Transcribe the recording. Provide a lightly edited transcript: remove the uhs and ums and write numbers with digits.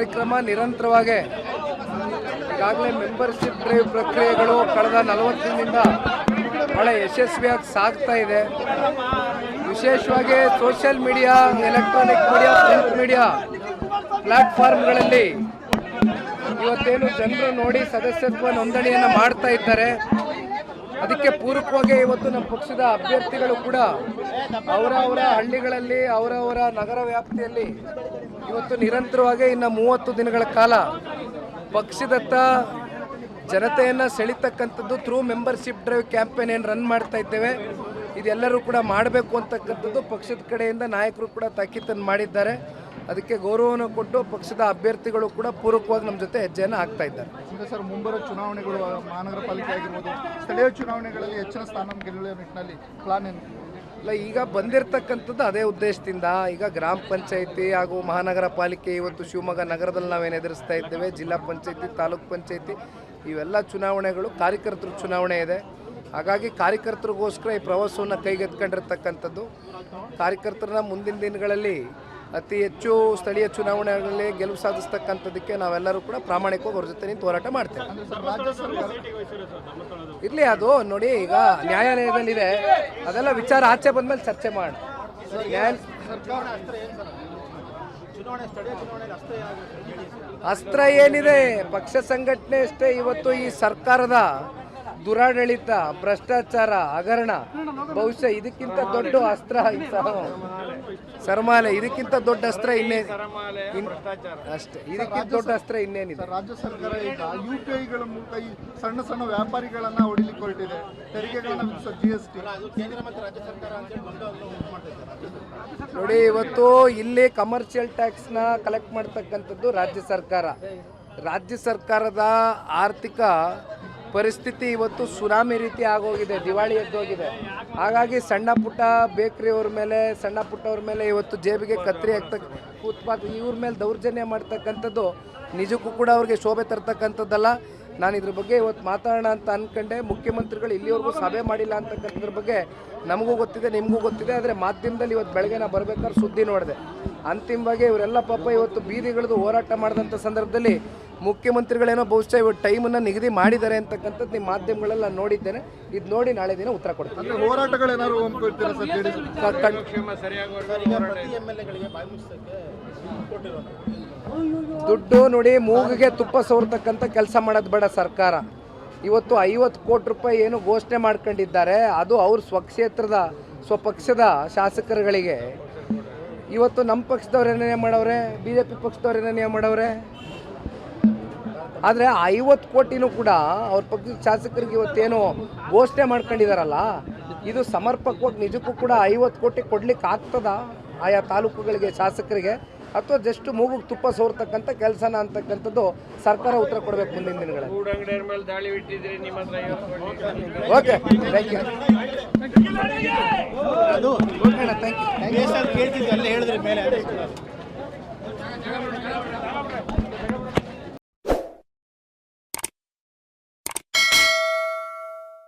ಕಾರ್ಯಕ್ರಮ ನಿರಂತರವಾಗಿ ಈಗಾಗಲೇ ಮೆಂಬರ್ಶಿಪ್ ಡ್ರೈವ್ ಪ್ರಕ್ರಿಯೆಗಳು ಕಳೆದ 40 ದಿನದಿಂದ ಬಹಳ ಯಶಸ್ವಿಯಾಗಿ ಸಾಗ್ತಾ ಇದೆ. ವಿಶೇಷವಾಗಿ social media, electronic media, print media ಪ್ಲಾಟ್ಫಾರ್ಮ್ಗಳಲ್ಲಿ ಇವತ್ತೇನು ಜನರು ನೋಡಿ ಸದಸ್ಯತ್ವ ನೋಂದಣಿಯನ್ನು ಮಾಡ್ತಾ ಇದ್ದಾರೆ. ಅದಕ್ಕೆ ಪೂರಕವಾಗಿ ಇವತ್ತು ನಮ್ಮ ಪಕ್ಷದ ಅಭ್ಯರ್ಥಿಗಳು ಕೂಡ ಅವರ ಹಳ್ಳಿಗಳಲ್ಲಿ ಅವರವರ ನಗರ ವ್ಯಾಪ್ತಿಯಲ್ಲಿ ಇವತ್ತು ನಿರಂತರವಾಗಿ ಇನ್ನು 30 ದಿನಗಳ ಕಾಲ ಪಕ್ಷದತ್ತ ಜನತೆಯನ್ನು ಸೆಳಿತಕ್ಕಂಥದ್ದು ಥ್ರೂ ಮೆಂಬರ್ಶಿಪ್ ಡ್ರೈವ್ ಕ್ಯಾಂಪೇನ್ ಏನು ರನ್ ಮಾಡ್ತಾ ಇದ್ದೇವೆ. ಇದೆಲ್ಲರೂ ಕೂಡ ಮಾಡಬೇಕು ಅಂತಕ್ಕಂಥದ್ದು ಪಕ್ಷದ ಕಡೆಯಿಂದ ನಾಯಕರು ಕೂಡ ತಾಕೀತನ್ನು ಮಾಡಿದ್ದಾರೆ. ಅದಕ್ಕೆ ಗೌರವವನ್ನು ಕೊಟ್ಟು ಪಕ್ಷದ ಅಭ್ಯರ್ಥಿಗಳು ಕೂಡ ಪೂರಕವಾಗಿ ನಮ್ಮ ಜೊತೆ ಹೆಜ್ಜೆಯನ್ನು ಹಾಕ್ತಾ ಇದ್ದಾರೆ. ಸರ್, ಮುಂಬರುವ ಚುನಾವಣೆಗಳು ಮಹಾನಗರ ಪಾಲಿಕೆ ಆಗಿರ್ಬೋದು, ಸ್ಥಳೀಯ ಚುನಾವಣೆಗಳಲ್ಲಿ ಹೆಚ್ಚಿನ ಸ್ಥಾನ ಗೆಲ್ಲುವ ನಿಟ್ಟಿನಲ್ಲಿ ಪ್ಲಾನ್ ಏನು? ಇಲ್ಲ, ಈಗ ಬಂದಿರತಕ್ಕಂಥದ್ದು ಅದೇ ಉದ್ದೇಶದಿಂದ. ಈಗ ಗ್ರಾಮ ಪಂಚಾಯಿತಿ ಹಾಗೂ ಮಹಾನಗರ ಪಾಲಿಕೆ ಇವತ್ತು ಶಿವಮೊಗ್ಗ ನಗರದಲ್ಲಿ ನಾವೇನು ಎದುರಿಸ್ತಾ ಇದ್ದೇವೆ, ಜಿಲ್ಲಾ ಪಂಚಾಯಿತಿ, ತಾಲೂಕು ಪಂಚಾಯಿತಿ ಇವೆಲ್ಲ ಚುನಾವಣೆಗಳು ಕಾರ್ಯಕರ್ತರ ಚುನಾವಣೆ ಇದೆ. ಹಾಗಾಗಿ ಕಾರ್ಯಕರ್ತರಿಗೋಸ್ಕರ ಈ ಪ್ರವಾಸವನ್ನು ಕೈಗೆತ್ಕೊಂಡಿರ್ತಕ್ಕಂಥದ್ದು. ಕಾರ್ಯಕರ್ತರನ್ನ ಮುಂದಿನ ದಿನಗಳಲ್ಲಿ ಅತಿ ಹೆಚ್ಚು ಸ್ಥಳೀಯ ಚುನಾವಣೆಗಳಲ್ಲಿ ಗೆಲುವು ಸಾಧಿಸ್ತಕ್ಕಂಥದ್ದಕ್ಕೆ ನಾವೆಲ್ಲರೂ ಕೂಡ ಪ್ರಾಮಾಣಿಕವಾಗಿ ಅವ್ರ ಜೊತೆ ನಿಂತು ಹೋರಾಟ ಮಾಡ್ತೇವೆ. ಇರಲಿ, ಅದು ನೋಡಿ, ಈಗ ನ್ಯಾಯಾಲಯದಲ್ಲಿದೆ, ಅದೆಲ್ಲ ವಿಚಾರ ಆಚೆ ಬಂದಮೇಲೆ ಚರ್ಚೆ ಮಾಡೋಣ. ಅಸ್ತ್ರ ಏನಿದೆ, ಪಕ್ಷ ಸಂಘಟನೆ ಅಷ್ಟೇ. ಇವತ್ತು ಈ ಸರ್ಕಾರದ ದುರಾಡಳಿತ, ಭ್ರಷ್ಟಾಚಾರ, ಹಗರಣ, ಬಹುಶಃ ಇದಕ್ಕಿಂತ ದೊಡ್ಡ ಅಸ್ತ್ರ ಸರ್ಮಾಲೆ, ಇದಕ್ಕಿಂತ ದೊಡ್ಡ ಅಸ್ತ್ರ ಅಷ್ಟೇ, ಇದಕ್ಕಿಂತ ದೊಡ್ಡ ಅಸ್ತ್ರ ಇನ್ನೇನಿದೆ? ರಾಜ್ಯ ಸರ್ಕಾರ ಈಗ UPIಗಳ ಮೂಲಕ ಈ ಸಣ್ಣ ಸಣ್ಣ ವ್ಯಾಪಾರಿಗಳನ್ನ ಹೊಡಿಲಿಕ್ಕೆ ಹೊರಟಿದೆ. ತೆರಿಗೆಗಳನ್ನ ವಿಧಿಸೋ GST ನೋಡಿ, ಇವತ್ತು ಇಲ್ಲಿ ಕಮರ್ಷಿಯಲ್ ಟ್ಯಾಕ್ಸ್ನ ಕಲೆಕ್ಟ್ ಮಾಡ್ತಕ್ಕಂಥದ್ದು ರಾಜ್ಯ ಸರ್ಕಾರ. ರಾಜ್ಯ ಸರ್ಕಾರದ ಆರ್ಥಿಕ ಪರಿಸ್ಥಿತಿ ಇವತ್ತು ಸುನಾಮಿ ರೀತಿ ಆಗೋಗಿದೆ, ದಿವಾಳಿ ಎದ್ದೋಗಿದೆ. ಹಾಗಾಗಿ ಸಣ್ಣ ಪುಟ್ಟ ಬೇಕ್ರಿಯವ್ರ ಮೇಲೆ, ಸಣ್ಣ ಪುಟ್ಟವ್ರ ಮೇಲೆ ಇವತ್ತು ಜೇಬಿಗೆ ಕತ್ತರಿ ಹಾಕ್ತಕ್ಕ ಉತ್ಪಾದ ಇವ್ರ ಮೇಲೆ ದೌರ್ಜನ್ಯ ಮಾಡ್ತಕ್ಕಂಥದ್ದು ನಿಜಕ್ಕೂ ಕೂಡ ಅವ್ರಿಗೆ ಶೋಭೆ ತರ್ತಕ್ಕಂಥದ್ದಲ್ಲ. ನಾನು ಇದ್ರ ಬಗ್ಗೆ ಇವತ್ತು ಮಾತಾಡೋಣ ಅಂತ ಅಂದ್ಕೊಂಡೆ. ಮುಖ್ಯಮಂತ್ರಿಗಳು ಇಲ್ಲಿವರೆಗೂ ಸಭೆ ಮಾಡಿಲ್ಲ ಅಂತಕ್ಕಂಥದ್ರ ಬಗ್ಗೆ ನಮಗೂ ಗೊತ್ತಿದೆ, ನಿಮಗೂ ಗೊತ್ತಿದೆ. ಆದರೆ ಮಾಧ್ಯಮದಲ್ಲಿ ಇವತ್ತು ಬೆಳಗ್ಗೆ ನಾ ಬರಬೇಕಾದ್ರೆ ಸುದ್ದಿ ನೋಡಿದೆ. ಅಂತಿಮವಾಗಿ ಇವರೆಲ್ಲ ಪಾಪ ಇವತ್ತು ಬೀದಿಗಳದ್ದು ಹೋರಾಟ ಮಾಡಿದಂಥ ಸಂದರ್ಭದಲ್ಲಿ ಮುಖ್ಯಮಂತ್ರಿಗಳೇನೋ ಬಹುಶಃ ಇವತ್ತು ಟೈಮನ್ನು ನಿಗದಿ ಮಾಡಿದ್ದಾರೆ ಅಂತಕ್ಕಂಥದ್ದು ನಿಮ್ಮ ಮಾಧ್ಯಮಗಳೆಲ್ಲ ನೋಡಿದ್ದೇನೆ. ಇದು ನೋಡಿ ನಾಳೆ ದಿನ ಉತ್ತರ ಕೊಡ್ತೀನಿ. ಹೋರಾಟಗಳೇನಾದ್ರು ದುಡ್ಡು ನೋಡಿ, ಮೂಗಿಗೆ ತುಪ್ಪ ಸವರ್ತಕ್ಕಂಥ ಕೆಲಸ ಮಾಡೋದು ಬೇಡ ಸರ್ಕಾರ. ಇವತ್ತು 50 ಕೋಟಿ ರೂಪಾಯಿ ಏನು ಘೋಷಣೆ ಮಾಡ್ಕೊಂಡಿದ್ದಾರೆ, ಅದು ಅವ್ರ ಸ್ವಪಕ್ಷದ ಶಾಸಕರುಗಳಿಗೆ. ಇವತ್ತು ನಮ್ಮ ಪಕ್ಷದವ್ರು ಏನೇನು ಮಾಡವ್ರೆ, BJP ಪಕ್ಷದವ್ರು ಏನೇನು ಮಾಡವ್ರೆ. ಆದರೆ 50 ಕೋಟಿನೂ ಕೂಡ ಅವ್ರ ಪಕ್ಷದ ಶಾಸಕರಿಗೆ ಇವತ್ತೇನು ಘೋಷಣೆ ಮಾಡ್ಕೊಂಡಿದ್ದಾರಲ್ಲ, ಇದು ಸಮರ್ಪಕವಾಗಿ ನಿಜಕ್ಕೂ ಕೂಡ 50 ಕೋಟಿ ಕೊಡ್ಲಿಕ್ಕೆ ಆಗ್ತದ ಆಯಾ ತಾಲೂಕುಗಳಿಗೆ, ಶಾಸಕರಿಗೆ, ಅಥವಾ ಜಸ್ಟ್ ಮೂಗಿಗೆ ತುಪ್ಪ ಸೋರ್ತಕ್ಕಂಥ ಕೆಲಸನ ಅಂತಕ್ಕಂಥದ್ದು ಸರ್ಕಾರ ಉತ್ತರ ಕೊಡಬೇಕು ಮುಂದಿನ ದಿನಗಳಲ್ಲಿ. Okay, thank you.